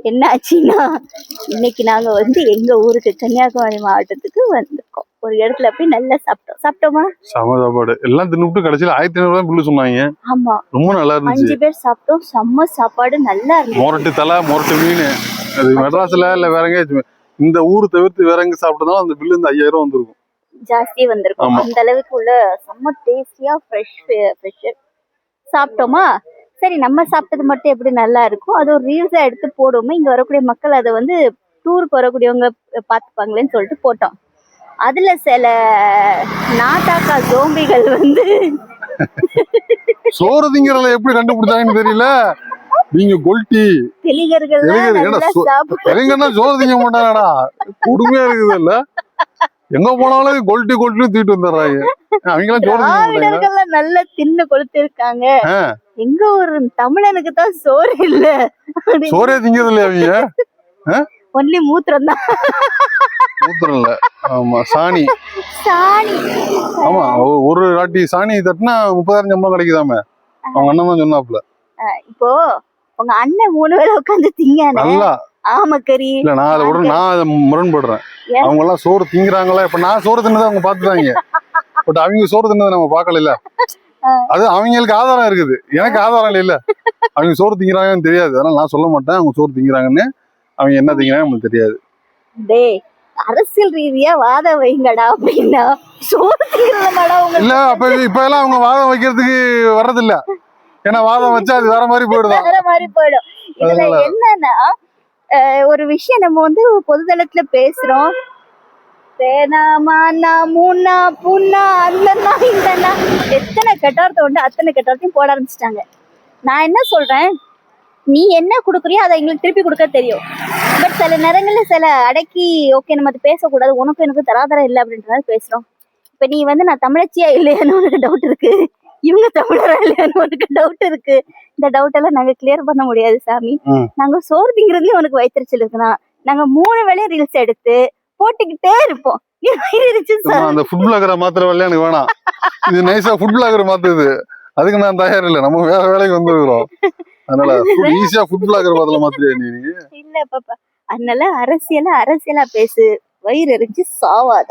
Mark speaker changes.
Speaker 1: என்ன ஆச்சுன்னா இன்னைக்கு நாங்க வந்து எங்க ஊருக்கு கன்னியாகுமரி மாவட்டத்துக்கு வந்திருக்கோம். ஒரு இடத்துல போய் நல்லா சாப்பிட்டோமா?
Speaker 2: சம சாப்பாடு எல்லாம் தின்னுட்டு கடைசியில 1500 தான் பில்லு சொன்னாங்க.
Speaker 1: ஆமா,
Speaker 2: ரொம்ப நல்லா இருந்துச்சு.
Speaker 1: 5 பேர் சாப்பிட்டோம். செம்ம சாப்பாடு, நல்லா இருந்துச்சு.
Speaker 2: மொரட்டு தலை, மொரட்டு மீன். அது மெட்ராஸ்ல இல்ல வேற எங்கேயாச்சும் இந்த ஊர் தவிர்த்து வேற எங்க சாப்பிட்டதாலும் அந்த பில்லு இந்த 5000 வந்திருக்கும்.
Speaker 1: ஜாஸ்தி வந்திருக்கும். அந்த அளவுக்கு உள்ள செம்ம டேஸ்டியா ஃப்ரெஷ் சாப்பிட்டோமா. சரி, நம்ம சாப்பிட்டது மட்டும் எப்படி நல்லா இருக்கும், அது ஒரு ரீல்ஸா எடுத்து போடுவோமே, இங்க வரக்கூடிய மக்கள் அதை வந்து டூருக்கு வரக்கூடியவங்க பார்த்துப்பாங்களேன்னு சொல்லிட்டு போட்டோம். அதுல சில நாட்டாக்கா ஜோம்பிகள் வந்து
Speaker 2: சோறு திங்கிறத எப்படி கண்டுபிடிச்சாங்கன்னு தெரியல. நீங்க கொல்ட்டி
Speaker 1: தெளிகர்கள்
Speaker 2: சோறு திங்க மாட்டாங்கடா. கொடுமையா இருக்குது இல்ல. எங்க போனாலும் கொல்ட்டி தூக்கிட்டு வந்துடுறாங்க.
Speaker 1: அவங்க நல்லா தின்னு கொளுத்திருக்காங்க. எங்க ஒரு தமிழனுக்கு தான் சோறு இல்ல.
Speaker 2: சோறே திங்கிறது இல்லையா அவங்க?
Speaker 1: ஒன்லி மூத்திரம் தான்.
Speaker 2: மூத்திரம் இல்ல, ஆமா சாணி. ஆமா, ஒரு ராட்டி சாணி தட்டினா 30,000 சம்பளம் கிடைக்குதாமே. அவங்க அண்ணன் தான் சொன்னாப்ல.
Speaker 1: இப்போ உங்க அண்ணன் 3 வேளை உட்காந்து திங்க நல்லா ஆமக்கறி
Speaker 2: இல்ல. நான் அதை முரண்படுறேன். அவங்க எல்லாம் சோறு திங்குறாங்களா? இப்ப நான் சோறு தின்னதை அவங்க பாத்துட்டாங்க. பட் அவங்க சோறு தின்னதை நம்ம பாக்கல. அது அவங்களுக்கு ஆதாரம் இருக்குது, எனக்கு ஆதாரம் இல்ல. அவங்க சோறு திங்கிறாங்கன்னு தெரியாது, அதனால நான் சொல்ல மாட்டேன் அவங்க சோறு திங்கிறாங்கன்னு. அவங்க என்ன திங்கிறாங்க நமக்கு தெரியாது.
Speaker 1: டேய், அரசியல் ரீதியா வாதம் வைங்கடா அப்படின்னா சோறு திங்கிறதுனால
Speaker 2: இல்ல. அப்ப இப்ப எல்லாம் அவங்க வாதம் வைக்கிறதுக்கு வர்றதில்ல. ஏன்னா வாதம் வச்சா அது வேற மாதிரி போயிடும்.
Speaker 1: இதுல என்னன்னா, ஒரு விஷயம் நம்ம வந்து பொதுதளத்துல பேசுறோம். எத்தனை கெட்டார்த்த உண்டு அத்தனை கெட்டார்த்தையும் போட ஆரம்பிச்சிட்டாங்க. நான் என்ன சொல்றேன், நீ என்ன கொடுக்குறியோ அதை எங்களுக்கு திருப்பி கொடுக்க தெரியும். பட் சில நேரங்கள்ல சில அடக்கி ஓகே நம்ம அது பேசக்கூடாது, உனக்கும் எனக்கு தராதரம் இல்லை அப்படின்றத பேசுறோம். இப்ப நீ வந்து நான் தமிழச்சியா இல்லையான்னு உனக்கு டவுட் இருக்கு, இவங்க தமிழரா இல்லையான்னு உனக்கு டவுட் இருக்கு. இந்த டவுட் எல்லாம் நாங்க கிளியர் பண்ண முடியாது சாமி. நாங்க சோறு திங்கிறதுலயும் உனக்கு வயிற்றுச்சல் இருக்குன்னா நாங்க 3 வேளையும் ரீல்ஸ் எடுத்து போட்டுக்கிட்டே இருப்போம்.
Speaker 2: அந்த ஃபுட் பிளாகரை மாத்திர வேலையா எனக்கு வேணாம். இது நைஸா ஃபுட் பிளாகர் மாத்துது, அதுக்கு நான் தயார் இல்லை. நம்ம வேற வேலைக்கு வந்துருக்கிறோம். அதனால ஈஸியா ஃபுட் பிளாகர் பதில மாத்திரியா நீ?
Speaker 1: இல்ல பாப்பா, அதனால அரசியலா பேசு, வயிறு எரிஞ்சு சாவாத.